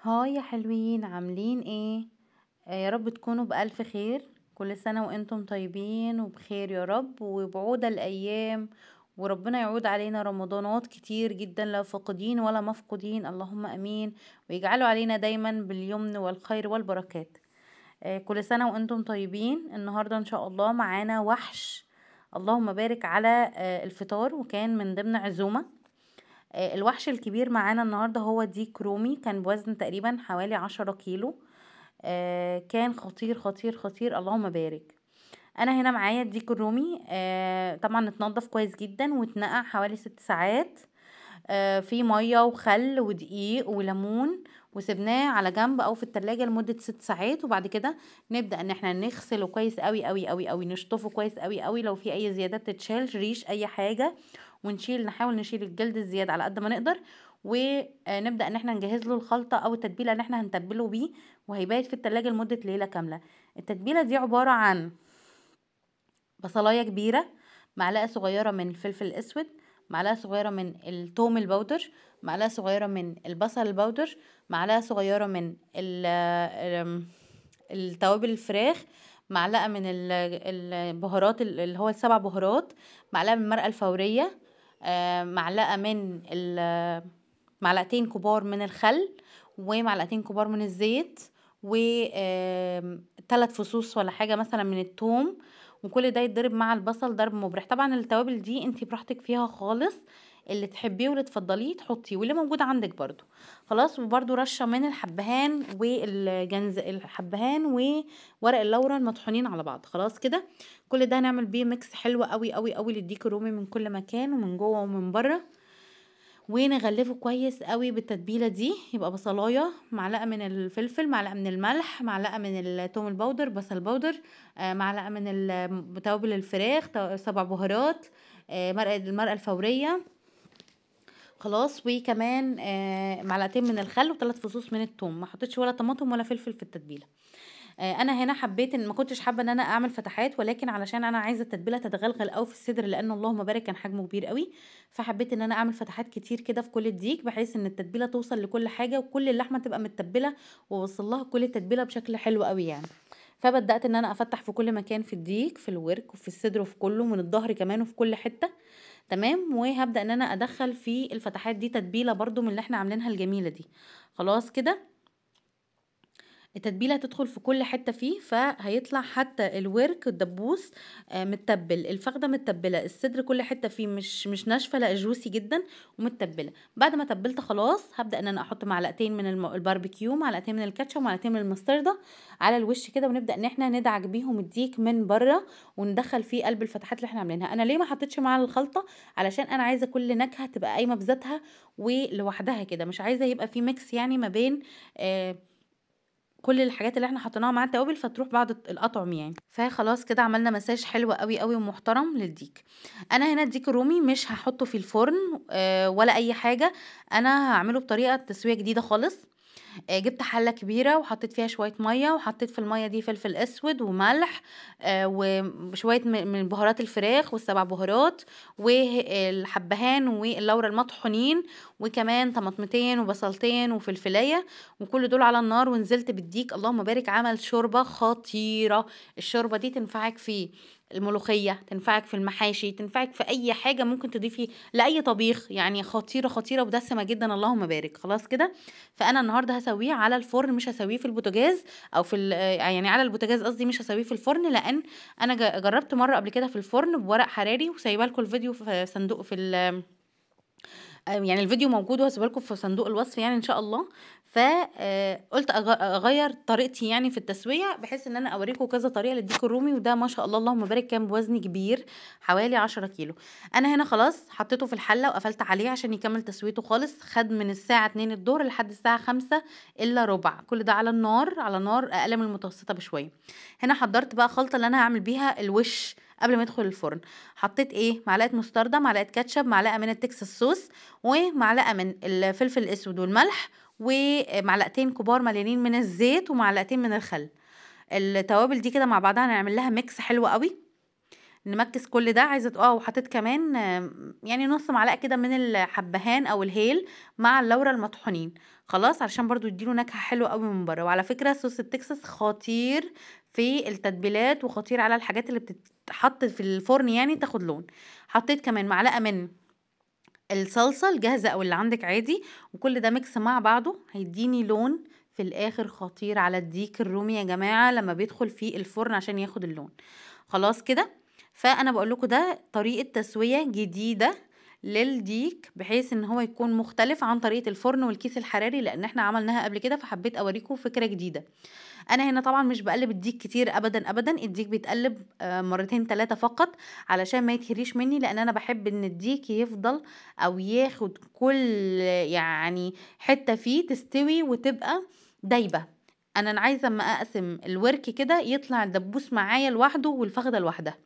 هاي يا حلوين، عاملين ايه؟ يا رب تكونوا بألف خير. كل سنة وانتم طيبين وبخير يا رب، وبعود الأيام، وربنا يعود علينا رمضانات كتير جدا، لا فاقدين ولا مفقودين، اللهم أمين. ويجعلوا علينا دايما باليمن والخير والبركات. كل سنة وانتم طيبين. النهاردة ان شاء الله معانا وحش. اللهم بارك على الفطار، وكان من ضمن عزومة. الوحش الكبير معانا النهاردة هو ديك رومي، كان بوزن تقريبا حوالي 10 كيلو. كان خطير خطير خطير، اللهم بارك. انا هنا معايا الديك الرومي، طبعا اتنضف كويس جدا واتنقع حوالي 6 ساعات في مية وخل ودقيق وليمون، وسبناه على جنب او في التلاجة لمدة 6 ساعات. وبعد كده نبدأ ان احنا نغسله كويس قوي قوي قوي قوي، نشطفه كويس قوي قوي، لو في اي زيادات تتشال، ريش اي حاجة، نحاول نشيل الجلد الزيادة على قد ما نقدر. ونبدأ ان احنا نجهز له الخلطة او التتبيلة اللي احنا هنتبله بيه، وهيبات في التلاجة لمدة ليلة كاملة. التتبيلة دي عبارة عن بصلاية كبيرة، معلقة صغيرة من الفلفل الأسود، معلقة صغيرة من التوم البودر، معلقة صغيرة من البصل البودر، معلقة صغيرة من التوابل الفراخ، معلقة من البهارات اللي هو ال7 بهارات، معلقة من المرقة الفورية، معلقة من معلقتين كبار من الخل، ومعلقتين كبار من الزيت، و 3 فصوص ولا حاجة مثلا من الثوم. وكل ده يتضرب مع البصل ضرب مبرح. طبعا التوابل دي انتي براحتك فيها خالص، اللي تحبيه واللي تفضليه تحطيه، واللي موجود عندك برضو خلاص. وبرضو رشة من الحبهان والجنز، الحبهان وورق اللورا المطحونين على بعض. خلاص كده، كل ده هنعمل بيه ميكس حلو قوي قوي قوي للديك الرومي من كل مكان، ومن جوه ومن بره. ونغلفه كويس قوي بالتتبيله دي. يبقى بصلايه، معلقه من الفلفل، معلقه من الملح، معلقه من الثوم البودر، بصل بودر، معلقه من توابل الفراخ، 7 بهارات، المرقه الفوريه. خلاص. وكمان معلقتين من الخل و3 فصوص من الثوم. ما حطيتش ولا طماطم ولا فلفل في التتبيله. انا هنا حبيت ان ما كنتش حابه ان انا اعمل فتحات، ولكن علشان انا عايزه التتبيله تتغلغل قوي في الصدر، لان اللهم بارك كان حجمه كبير قوي. فحبيت ان انا اعمل فتحات كتير كده في كل الديك، بحيث ان التتبيله توصل لكل حاجه، وكل اللحمه تبقى متبله، ووصل لها كل التتبيله بشكل حلو قوي يعني. فبدات ان انا افتح في كل مكان في الديك، في الورك وفي الصدر وفي كله، من الظهر كمان وفي كل حته. تمام. وهبدا ان انا ادخل في الفتحات دي تتبيله برضو من اللي احنا عاملينها الجميله دي. خلاص كده، التتبيله هتدخل في كل حته فيه، فهيطلع حتى الورك الدبوس متبل، الفخده متبله، الصدر كل حته فيه مش ناشفه، لا جوسي جدا ومتبله. بعد ما تبلت خلاص، هبدا ان انا احط معلقتين من الباربيكيو، معلقتين من الكاتشب، ومعلقتين من المستردة على الوش كده، ونبدا ان احنا ندعك بيهم الديك من بره، وندخل فيه قلب الفتحات اللي احنا عاملينها. انا ليه ما حطيتش معاها الخلطه؟ علشان انا عايزه كل نكهه تبقى قايمه بذاتها ولوحدها كده، مش عايزه يبقى في ميكس يعني ما بين كل الحاجات اللي احنا حطيناها مع التوابل، فتروح بعض الأطعم يعني. فخلاص كده عملنا مساج حلو قوي قوي ومحترم للديك. انا هنا الديك الرومي مش هحطه في الفرن ولا اي حاجة. انا هعمله بطريقة تسوية جديدة خالص. جبت حلة كبيرة وحطيت فيها شوية مية، وحطيت في المية دي فلفل اسود وملح وشوية من بهارات الفراخ وال7 بهارات والحبهان واللورا المطحونين، وكمان طماطمتين وبصلتين وفلفلاية، وكل دول على النار. ونزلت بالديك، اللهم بارك، عمل شوربة خطيرة. الشوربة دي تنفعك في الملوخية، تنفعك في المحاشي، تنفعك في اي حاجة ممكن تضيفي لأي طبيخ يعني. خطيرة خطيرة ودسمة جدا، اللهم بارك. خلاص كده، فانا النهارده هسويه على الفرن، مش هسويه في البوتاجاز او في يعني على البوتاجاز قصدي، مش هسويه في الفرن، لان انا جربت مره قبل كده في الفرن بورق حراري، وسايبه لكم الفيديو في صندوق في يعني الفيديو موجود، وهسيبه لكم في صندوق الوصف يعني ان شاء الله. فقلت اغير طريقتي يعني في التسويه، بحيث ان انا اوريكم كذا طريقه للديك الرومي. وده ما شاء الله اللهم بارك كان بوزن كبير، حوالي 10 كيلو. انا هنا خلاص حطيته في الحله وقفلت عليه عشان يكمل تسويته خالص. خد من الساعه 2 الظهر لحد الساعه 5 الا ربع، كل ده على النار، على نار اقل من المتوسطه بشويه. هنا حضرت بقى خلطه اللي انا هعمل بيها الوش قبل ما يدخل الفرن. حطيت معلقه مستردة، معلقه كاتشب، معلقه من التكساس صوص، ومعلقه من الفلفل الاسود والملح، ومعلقتين كبار مليانين من الزيت، ومعلقتين من الخل. التوابل دي كده مع بعضها هنعمل لها ميكس حلو قوي. نمكس كل ده. عايزه وحطيت كمان يعني نص معلقه كده من الحبهان او الهيل مع اللورا المطحونين. خلاص علشان برضو يديله نكهة حلوة قوي من بره. وعلى فكرة صوص التكساس خطير في التتبيلات وخطير على الحاجات اللي بتتحط في الفرن يعني تاخد لون. حطيت كمان معلقة من الصلصة الجاهزة او اللي عندك عادي، وكل ده ميكس مع بعضه هيديني لون في الاخر خطير على الديك الرومي يا جماعة لما بيدخل في الفرن عشان ياخد اللون. خلاص كده. فانا بقول لكم ده طريقة تسوية جديدة للديك بحيث ان هو يكون مختلف عن طريقة الفرن والكيس الحراري، لان احنا عملناها قبل كده فحبيت اوريكم فكرة جديدة. انا هنا طبعا مش بقلب الديك كتير ابدا ابدا، الديك بيتقلب مرتين ثلاثة فقط علشان ما يتهريش مني، لان انا بحب ان الديك يفضل او ياخد كل يعني حتة فيه تستوي وتبقى دايبة. انا عايزه اما اقسم الورك كده يطلع الدبوس معايا لوحده والفخده لوحدها.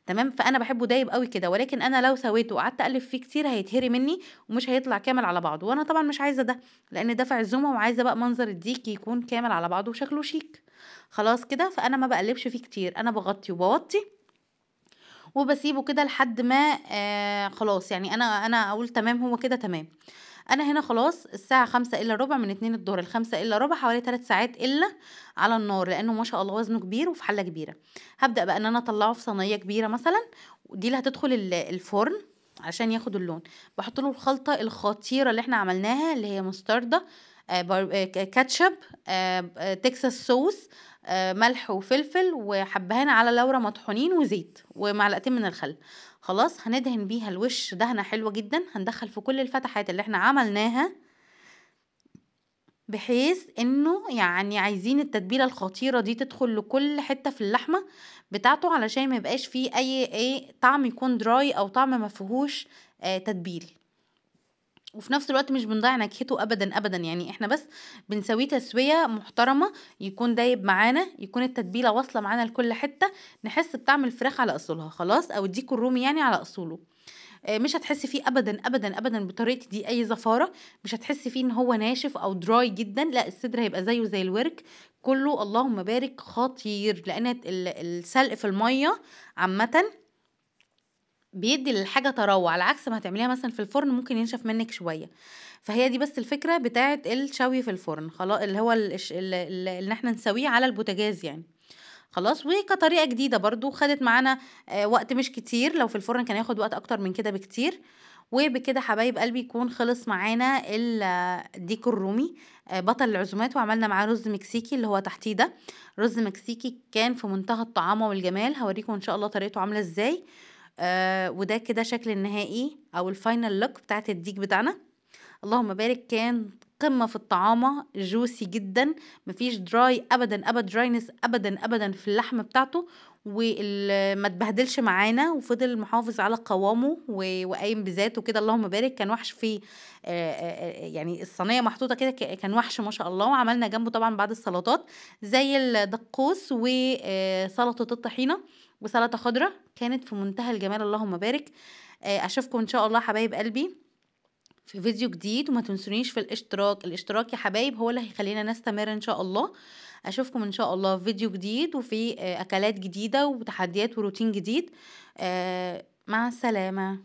تمام. فانا بحبه دايب قوي كده، ولكن انا لو سويته وقعدت اقلب فيه كتير هيتهري مني ومش هيطلع كامل على بعضه، وانا طبعا مش عايزه ده، لان ده في عزومه وعايزه بقى منظر الديك يكون كامل على بعضه وشكله شيك. خلاص كده. فانا ما بقلبش فيه كتير، انا بغطي وبوطي وبسيبه كده لحد ما خلاص يعني انا اقول تمام هو كده تمام. انا هنا خلاص الساعة 5 الا ربع من 2 الظهر ل5 الا ربع، حوالي 3 ساعات الا على النار، لانه ما شاء الله وزنه كبير وفي حلة كبيرة. هبدأ بقى ان انا اطلعه في صينية كبيرة مثلا، ودي اللي هتدخل الفرن عشان ياخد اللون. بحط له الخلطة الخطيرة اللي احنا عملناها اللي هي مستردة، كاتشب، تكساس صوص، ملح وفلفل وحبهان على لورا مطحونين وزيت ومعلقتين من الخل. خلاص هندهن بيها الوش دهنة حلوة جدا، هندخل في كل الفتحات اللي احنا عملناها بحيث انه يعني عايزين التتبيلة الخطيرة دي تدخل لكل حتة في اللحمة بتاعته علشان ما يبقاش فيه اي طعم يكون دراي او طعم ما فيهوش تتبيل، وفي نفس الوقت مش بنضيع نكهته ابدا ابدا. يعني احنا بس بنسويه تسويه محترمه، يكون دايب معانا، يكون التتبيله واصله معانا لكل حته، نحس بطعم الفراخ على اصولها خلاص، او الديك الرومي يعني على اصوله. مش هتحسي فيه ابدا ابدا ابدا بطريقتي دي اي زفاره، مش هتحسي فيه ان هو ناشف او دراي جدا، لا الصدر هيبقى زيه زي الورك كله. اللهم بارك خطير، لان السلق في الميه عامه بيدي للحاجة طراوة، على عكس ما هتعمليها مثلا في الفرن ممكن ينشف منك شوية. فهي دي بس الفكرة بتاعة الشوي في الفرن، خلاص اللي هو اللي احنا نسويه على البوتاجاز يعني. خلاص. وكطريقة جديدة برضو خدت معانا وقت مش كتير، لو في الفرن كان ياخد وقت اكتر من كده بكتير. وبكده حبايب قلبي يكون خلص معانا الديك الرومي بطل العزومات، وعملنا معاه رز مكسيكي اللي هو تحتيه ده. رز مكسيكي كان في منتهى الطعامة والجمال، هوريكم ان شاء الله طريقته عاملة ازاي. وده كده شكل النهائي او الفاينل لوك بتاعت الديك بتاعنا. اللهم بارك، كان قمة في الطعامة، جوسي جدا، مفيش دراي ابدا ابدا، دراينس ابدا ابدا في اللحم بتاعته، وما تبهدلش معانا وفضل محافظ على قوامه وقايم بذاته كده. اللهم بارك. كان وحش فيه يعني الصينية محطوطة كده كان وحش ما شاء الله. وعملنا جنبه طبعا بعض السلطات زي الدقوس وسلطة الطحينة وسلطة خضراء، كانت في منتهى الجمال. اللهم بارك. اشوفكم ان شاء الله حبايب قلبي في فيديو جديد، وما تنسونيش في الاشتراك يا حبايب، هو اللي هيخلينا نستمر ان شاء الله. اشوفكم ان شاء الله في فيديو جديد وفي اكلات جديدة وتحديات وروتين جديد. مع السلامة.